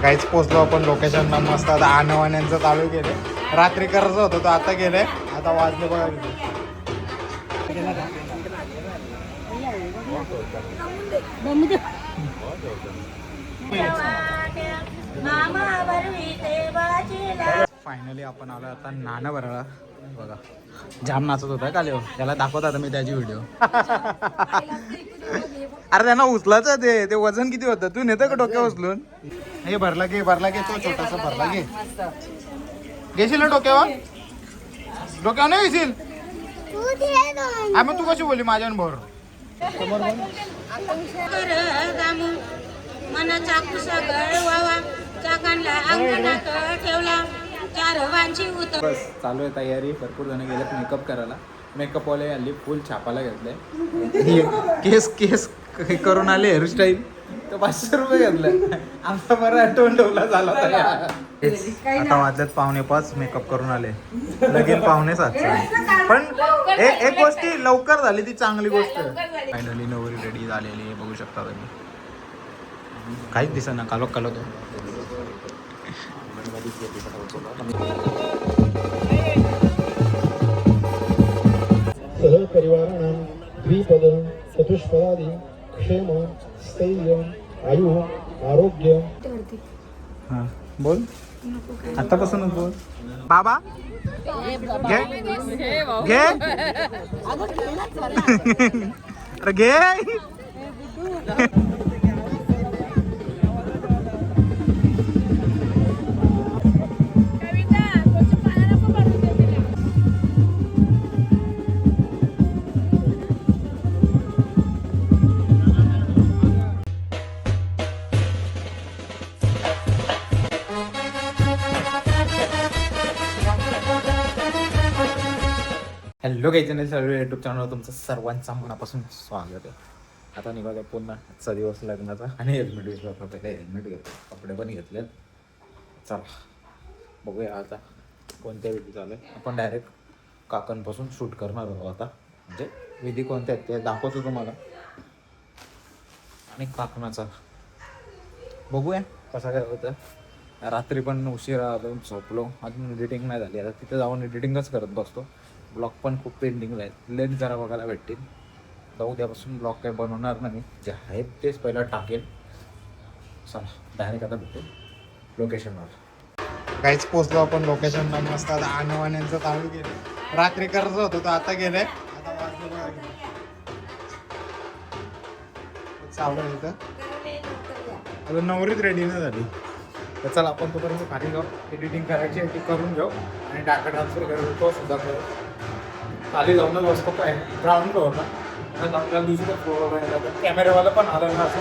काहीच पोचलो आपण लोकेशनला. मस्त आता आणवाण्यांचं चालू केले. रात्री करायचं होतं तर आता गेले. आता वाजले बघा फायनली आपण आलो आता नाणं भरायला. बघा जाम नाचत होता काल त्याला दाखवत आता मी त्याची व्हिडिओ. अरे त्यांना उचलाच ते वजन किती होतं. तू नेतं का डोक्या उचलून. हे भरला घे तो छोटासा भरला घे. घेशील ना डोक्यावर. डोक्यावर नाही घेशील. मग तू कशी बोलली माझ्यावर भर. मनाचा कुसा गळवावा चाकांना अंगणात ठेवला बस चालू आहे तयारी. भरपूर जण गेलेत मेकअप करायला. मेकअपवाले आली फुल छापाला घेतलंय. केस करून आले हेअरस्टाईल तर 500 रुपये घेतलं. आमचा बरा आठवण ठेवला झाला. आता वाजल्यात 4:45. मेकअप करून आले. लगेच 6:45. पण एक गोष्टी लवकर झाली ती चांगली गोष्ट. फायनली नवरी रेडी झालेली बघू शकता तुम्ही. काहीच दिसत ना कालो तो. सहपरिवाराणां द्विपद चतुष्पदादि क्षेम स्थैर्य आयु आरोग्य. हा बोल आतापासूनच बोल. बाबा घे घे अरे घे. हॅलो काही चॅनल सर्व यूट्यूब चॅनलवर तुमचं सर्वांचं मनापासून स्वागत आहे. आता निघालो पुन्हा आजचा दिवस लग्नाचा. आणि हेल्मेट घेतलं. पहिले हेल्मेट घेतो. कपडे पण घेतले. चला बघूया आता कोणत्या विधी चालू आहे. आपण डायरेक्ट काकांपासून शूट करणार आहोत आता. म्हणजे विधी कोणत्या आहेत ते दाखवतो तुम्हाला. आणि काकणाचा बघूया कसा काय होतं. रात्री पण उशिरा आलो झोपलो. अजून एडिटिंग नाही झाली. आता तिथे जाऊन एडिटिंगच करत बसतो. ब्लॉग पण खूप पेंडिंगला आहेत. लेट जरा बघायला भेटतील. तर उद्यापासून ब्लॉग काही बनवणार नाही. जे आहेत तेच पहिला टाकेल. चला डायरेक्ट आता भेटेल लोकेशनवर. काहीच पोचलो आपण लोकेशनला. मस्त आता आणवाण्यांचं चालू केलं. रात्री करायचं होतं तर आता गेले. आता वाजले बघा चालू आहे इथं. आता नवरीच रेडी नाही झाली. तर चला आपण तोपर्यंत खाली जाऊ. एडिटिंग करायची ती करून घेऊ. आणि डाटा ट्रान्सफर करायचं तो सुद्धा करू. खाली जाऊनच बसतो काय ग्राउंड होता. आपल्याला दुसरं फ्लोअर कॅमेरावाला पण आलं ना असं.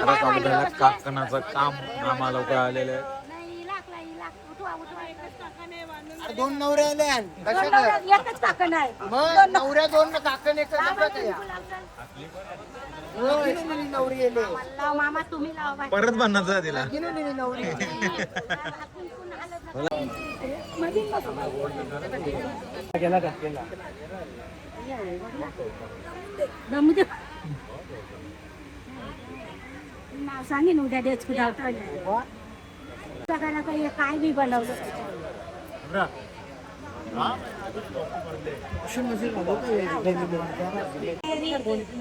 आता चालू झालं काकणाचं काम. आम्हाला लवकर आलेलं आहे. 2 नवऱ्या आल्या. एकच काकण आहे. मग नवऱ्या 2 काकण एक नवरी येले. मामा तुम्ही लावा. परत बनवायचं तिला. नवरी केला का केला. नाव सांगेन उद्या डेच कुदावता सगळ्यांना काही काय बी बनवलं.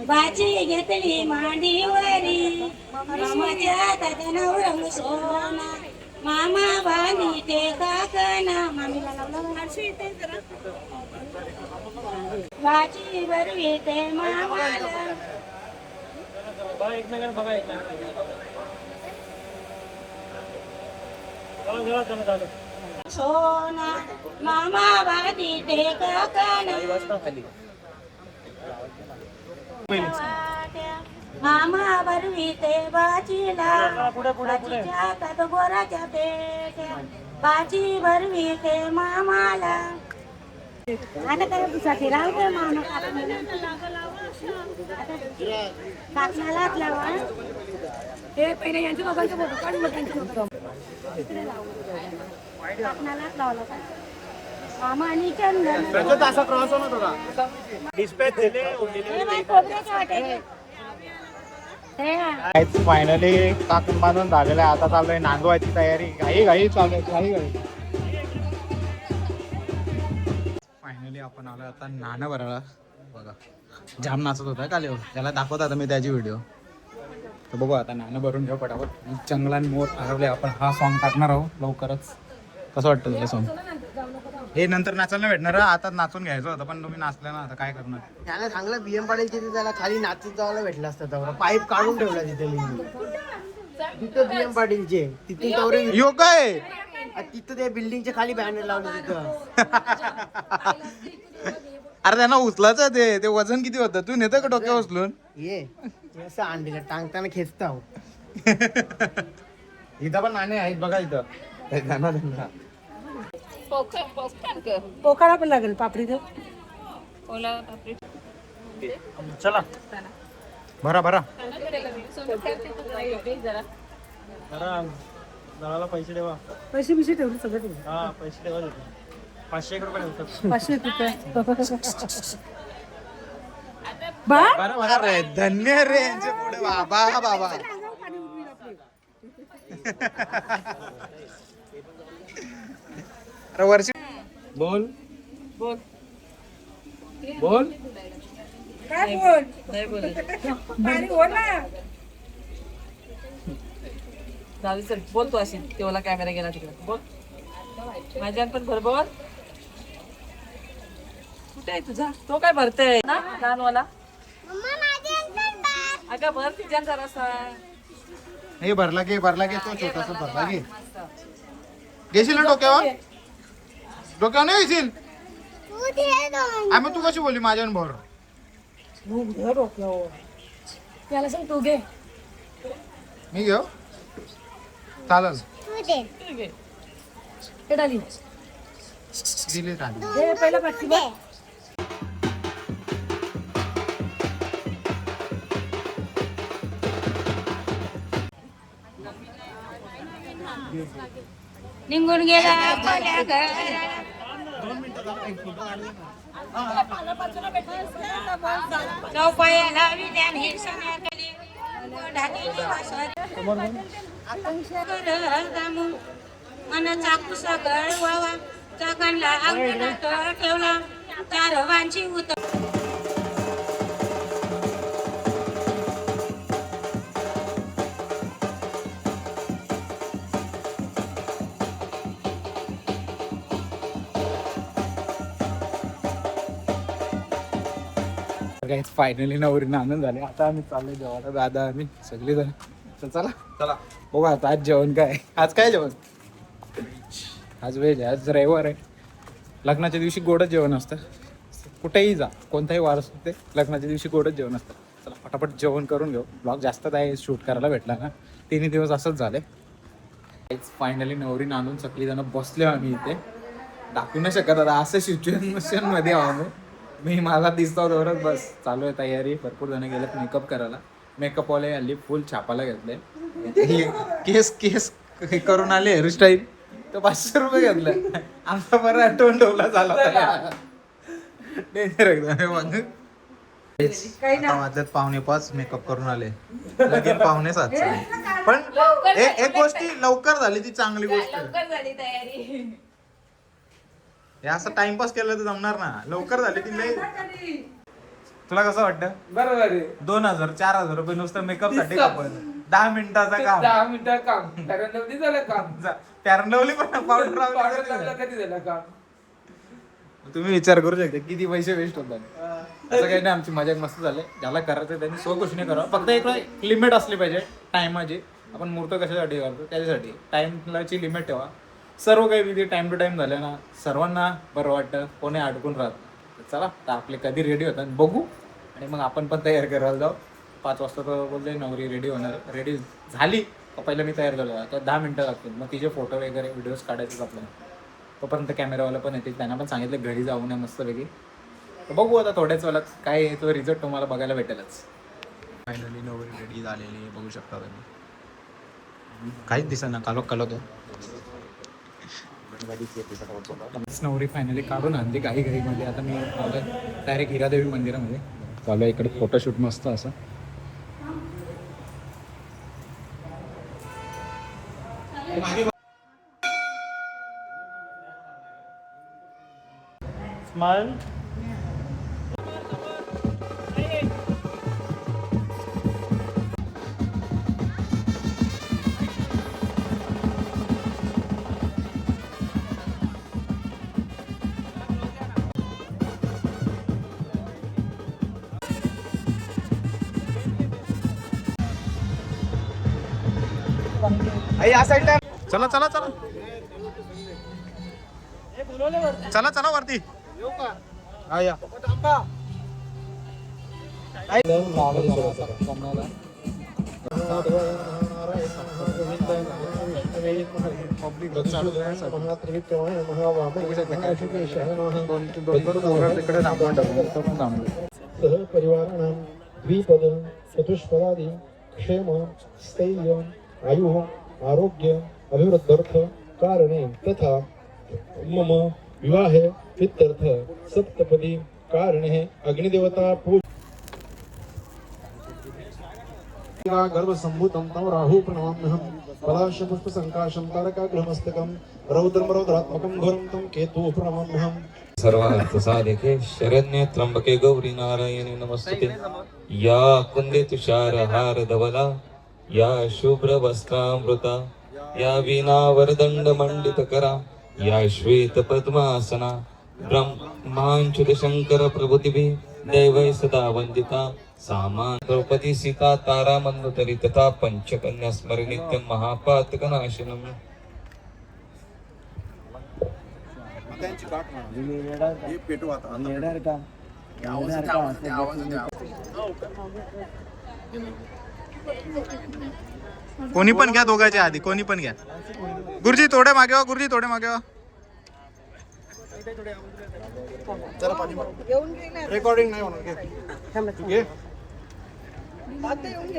बाची घेतली मांडीवरी मामाच्या दादानं रंग सोना. मामा बानी ते काकना. मामीला लावला बाची बरवी ते मामाला. सोना मामा बानी ते काकना. मामा बरवी ते बाजीला. बाजीच्या हातात गोराच्या पेट्या. बाजी बरवी ते मामाला. आता काय पुसाची लावतो मामा काकणालाच लावा. हे पहिले यांच्या दोघांचे फोटो काढून काकणालाच लावला का मामा आणि चंदन. असा क्रॉस होणार होता. डिस्पॅच दिले. फायनली काकण बांधून झालेलं आहे. आता चालू आहे नांदवायची तयारी. घाई चालू आहे. फायनली आपण आलो आता नाणं भरायला. बघा जाम नाचत होता काल त्याला दाखवत आता मी त्याची व्हिडिओ. तर बघू आता नाणं भरून घेऊ पटापट. जंगलान मोर हरवले. आपण हा सॉन्ग टाकणार आहोत लवकरच. कसं वाटतं तुला सॉन्ग? हे नंतर नाचायला भेटणार. आता नाचून घ्यायचं होतं पण तुम्ही नाचले ना, आता काय करणार. त्याला सांगलं बीएम पाटील तिथे त्याला खाली नाचत जायला भेटलं असतं. तेवढा पाईप काढून ठेवला तिथे मी. तिथं बीएम पाटीलचे तिथून तेवढे यो काय तिथं ते बिल्डिंगच्या खाली बॅनर लावलं तिथं. अरे त्यांना उचलायचं ते वजन किती होतं? तू नेतं का डोक्या उचलून? ये असं अंडीला टांगताना खेचता. इथं पण नाणे आहेत बघा इथं. पोकाळा पण लागेल पापडी देऊ. चला भरा नळाला पैसे ठेवा. पैसे बिसे ठेवले सगळं ठेवलं. हा पैसे ठेवा. 500 रुपये ठेवतात. 500 रुपये. बा अरे धन्य रे यांच्या पुढे बाबा. अरे वर्षी बोल काय बोल पाणी हो ना. जाऊ चल बोलतो अशी तेवढा कॅमेरा गेला तिकडे. बोल माझ्या पण बरोबर. कुठे आहे तुझा? तो काय भरतय ना लहानवाला? अगं भर तिच्या जरासा. हे भरला की तो छोटासा भरला की. घेशील ना डोक्यावर नाही घेशील. आम्ही तू कशी बोलली माझ्या भर. त्याला सांग तू घे. मी घेऊ चालेल. डाली दिली चालेल. हे पहिला पाठी बघ. निघून गेला चौपायाला विज्ञान हे सगळ्याकडे मनाचा कुसा गळवावा चाकांना अंगणात ठेवला चार वांची उतर. फायनली नवरीनं आनंद झाले. आता आम्ही चाललोय जेवायला. दादा आम्ही सगळे जण. तर चला बघू आता आज जेवण काय. आज काय जेवण? आज व्हेज आहे. आज रविवार आहे. लग्नाच्या दिवशी गोडच जेवण असतं. कुठेही जा कोणताही वार असतो ते लग्नाच्या दिवशी गोडच जेवण असतं. चला फटाफट जेवण करून घेऊ. ब्लॉग जास्त काय शूट करायला भेटला ना. 3 दिवस असंच झाले. फायनली नवरीनं आणून सगळी जण बसले आम्ही इथे. दाखवू नाही शकत आता असं सिच्युएशन मध्ये आहो मी. मला दिसतो दोरच बस चालू आहे तयारी. भरपूर जण गेलेत मेकअप करायला. मेकअपवाले हल्ली फुल छापायला घेतले. केस करून आले हेअरस्टाईल तर 500 रुपये घेतले. आमचा बरं आठवण ठेवला झाला डेंजर एकदम. वाजल्यात 5:45 मेकअप करून आले. लगेच 5:45. पण एक गोष्टी लवकर झाली ती चांगली गोष्ट. हे असं टाइमपास केलं तर जमणार ना. लवकर झाली ती लई. तुला कसं वाटतं? बरोबर आहे. 2000-4000 रुपये नुसतं मेकअप साठी आपण 10 मिनिटाचा काम. 10 मिनिटं काम. फेरंलवली झालं काम. फेरंलवली पण पावडर पावडर लावलं कधी झालं काम. तुम्ही विचार करू शकता किती पैसे वेस्ट होतात. असं काही नाही. आमची मजा मस्त झाली. ज्याला करायचं त्यांनी स्वखुशीने करावं. फक्त एक लिमिट असली पाहिजे टायमाची. आपण मूर्त कशासाठी करतो त्याच्यासाठी टाइमची लिमिट ठेवा. सर्व काही विधी टाइम टू टाइम झाले ना सर्वांना बरं वाटतं. कोणी अडकून राहत. चला तर आपले कधी रेडी होतात बघू. आणि मग आपण पण तयार करायला जाऊ. 5 वाजता तर बोलले नवरी रेडी होणार. रेडी झाली तर पहिलं मी तयार झालो. आता 10 मिनटं लागतील. मग तिचे फोटो वगैरे व्हिडिओज काढायचेच आपल्याला. तोपर्यंत कॅमेरावाला पण येतील. त्यांना पण सांगितलं घरी जाऊ नये मस्तपैकी. तर बघू आता थोड्याच वेळात काय आहे तो रिझल्ट तुम्हाला बघायला भेटेलच. फायनली नवरी रेडी झालेली बघू शकता तुम्ही. काहीच दिसेना कालो तो. नवरी फायनली काढून आणली घाईमध्ये. आता मी डायरेक्ट हिरादेवी मंदिरामध्ये चालू आहे. इकडे फोटोशूट मस्त असं. स्माइल. चला चला चला चला चला वरती हा या परिवाराणां द्विपद चतुष्पदादि क्षेम स्थैर्य आयुः आरोग्य अभिवृद्धर्थ कारणे तथा मम विवाहे इत्यर्थ सप्तपदी कारणे अग्निदेवता पूजा गर्भसम्भूतं तव राहु प्रणमाम्यहं पलाश पुष्प संकाशं तारकाग्रहमस्तकं रौद्रं रौद्रात्मकं घोरं तं केतु प्रणमाम्यहं. सर्वार्थ साधिके शरण्ये त्र्यंबके गौरी नारायणी नमस्ते. या कुंदे तुषार हार धवला या शुभ्र वस्त्रामृता या वीणा वरदंड मंडित करा या श्वेत पद्मासना ब्रह्मांच्युत शंकर प्रभुतिभि दैवै सदा वंदिता सामान द्रौपदी सीता तारा मन्वतरी तथा पंचकन्या स्मर नित्यं महापातक नाशनम्. कोणी पण घ्या दोघांच्या आधी कोणी पण घ्या. गुरुजी थोडे मागे वा गुरुजी थोडे मागे वा. रेकॉर्डिंग नाही होणार घे.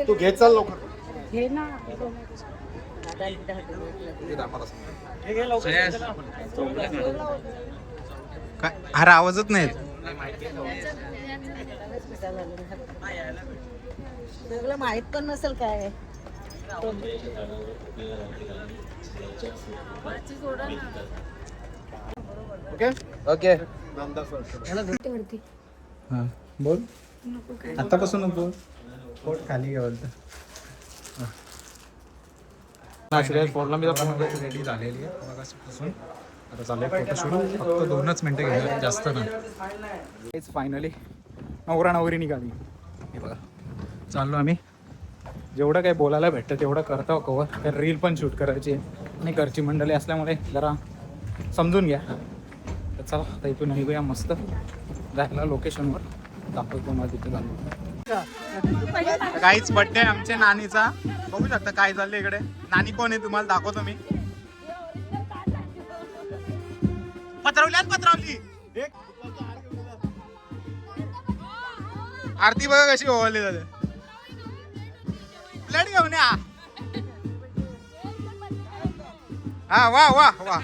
तू घे चाल लवकर. काय अरे आवाजच नाही येत. तुला माहित पण नसेल काय ओके ओके हा बोल आतापासूनच बोल. पोट खाली घ्या बोलतं. रेडी झालेली आहे मगापासून. आता चालू आहे फोटोशूट. फक्त 2च मिनटं घ्या जास्त नाही. फायनली नवरा नवरी निघाली. हे बघा चाललो आम्ही. जेवढं काही बोलायला भेटतं तेवढं करतो कवर. तर रील पण शूट करायची आहे आणि घरची मंडळी असल्यामुळे जरा समजून घ्या. तर चला आता इथून निघूया मस्त जायला लोकेशनवर. दाखवतो मला तिथे जाणं. काहीच बड्डे आमच्या नानीचा. बघू शकता काय चाललंय इकडे. नानी कोण आहे तुम्हाला दाखवतो मी. पत्रवली आरती बघा कशी ओवळली जाते. प्लेट घेऊन या. हा वा वा वा.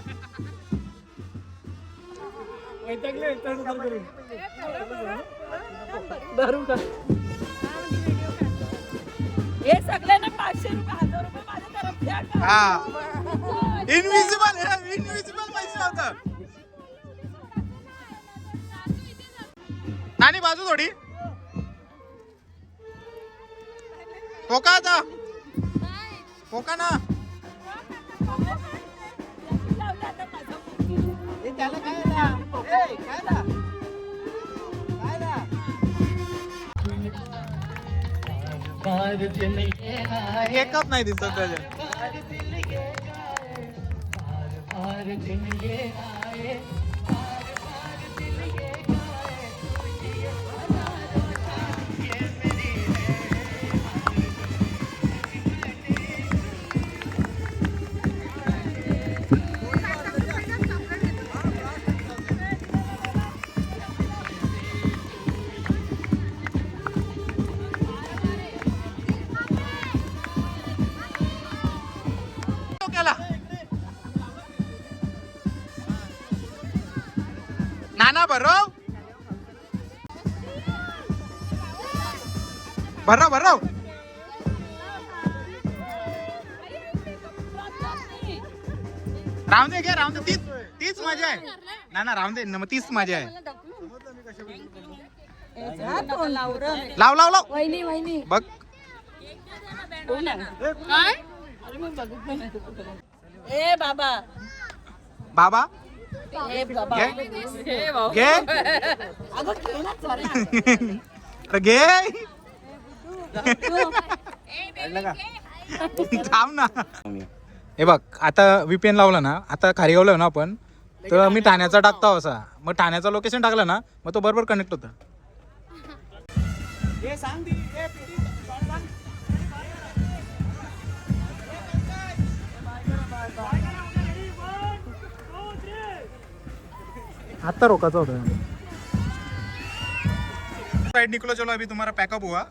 हे सगळ्यांना 500 रुपये 1000 रुपये माझ्या तरफ द्या. हा इनविजिबल पैसे होतं. नानी बाजू थोडी पोका आता पोका ना. एकच नाही दिसत त्याच्या. नाना भरव भरव. राहून दे घे, राहून दे. तीच मजा आहे ना राहून दे ना, मग तीच मजा आहे. लाव लाव लाव बघ. ए बाबा बाबा ए बाबा घे ए बाबा घे अगं खेळणार चालेल. तर घे. थांब ना. हे बघ आता VPN लावला ना, आता खारीगावला ना आपण, तर मी ठाण्याचा टाकतो असा, मग ठाण्याचा लोकेशन टाकला ना, मग तो बरोबर कनेक्ट होता. आता रोकाचा होता. साइड निकलो, चलो अभी तुम्हारा पैकअप हुआ.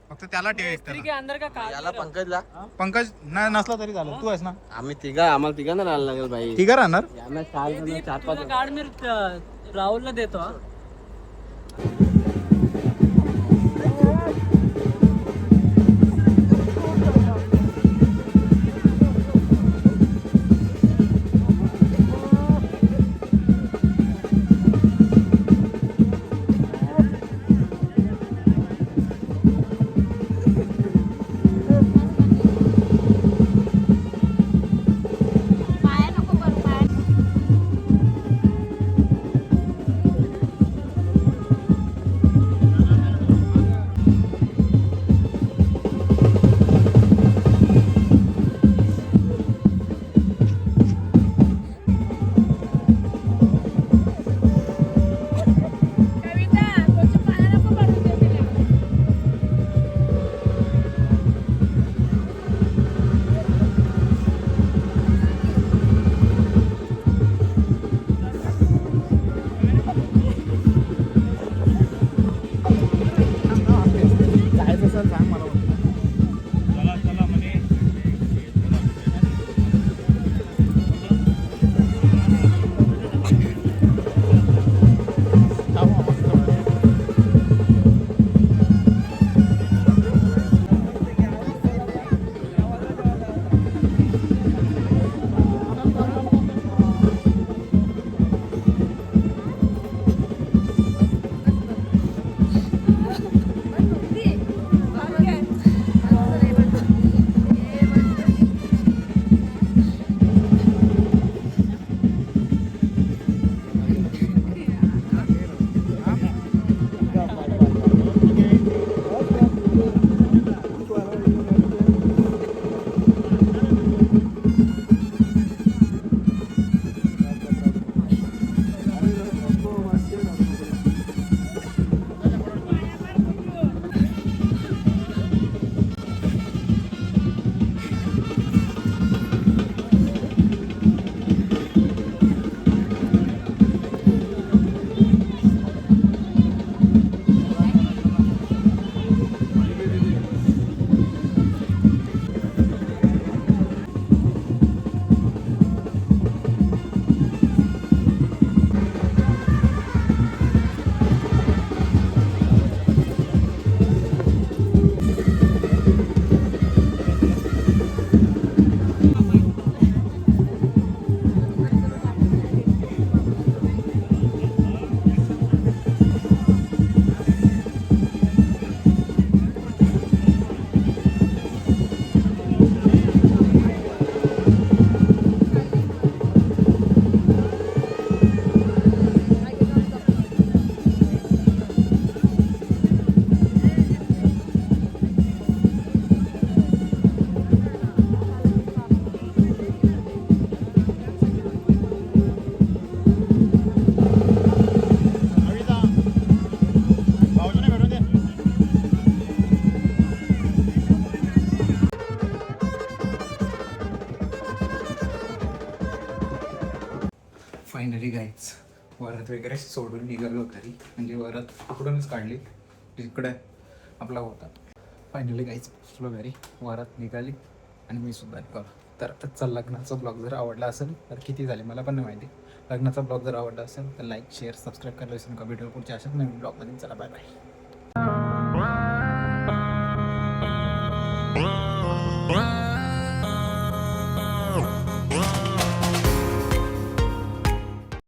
फक्त त्याला ठेव एक त्याला. अंदर का काढ याला पंकजला पंकज नसला तरी झालं, तू आहेस ना. आम्हाला तिघांना राहायला लागेल भाई. ठीक आहे राहणार. यांना 4 जण 4-5 काढ मी राहुलला देतो हा. फायनली गाईच वरात वगैरे सोडून निघालो घरी, म्हणजे वरात तिकडूनच काढली, तिकडे आपला होता. फायनली गाईच पोचलो घरी, वरात निघाली आणि मी सुद्धा निघालो. तर आजचा लग्नाचा ब्लॉग जर आवडला असेल तर किती झाले मला पण नाही माहिती. लग्नाचा ब्लॉग जर आवडला असेल तर लाईक शेअर सबस्क्राईब करायला विसरू नका. व्हिडिओ पुढच्या अशाच नवीन ब्लॉगमध्ये. चला बाय बाय.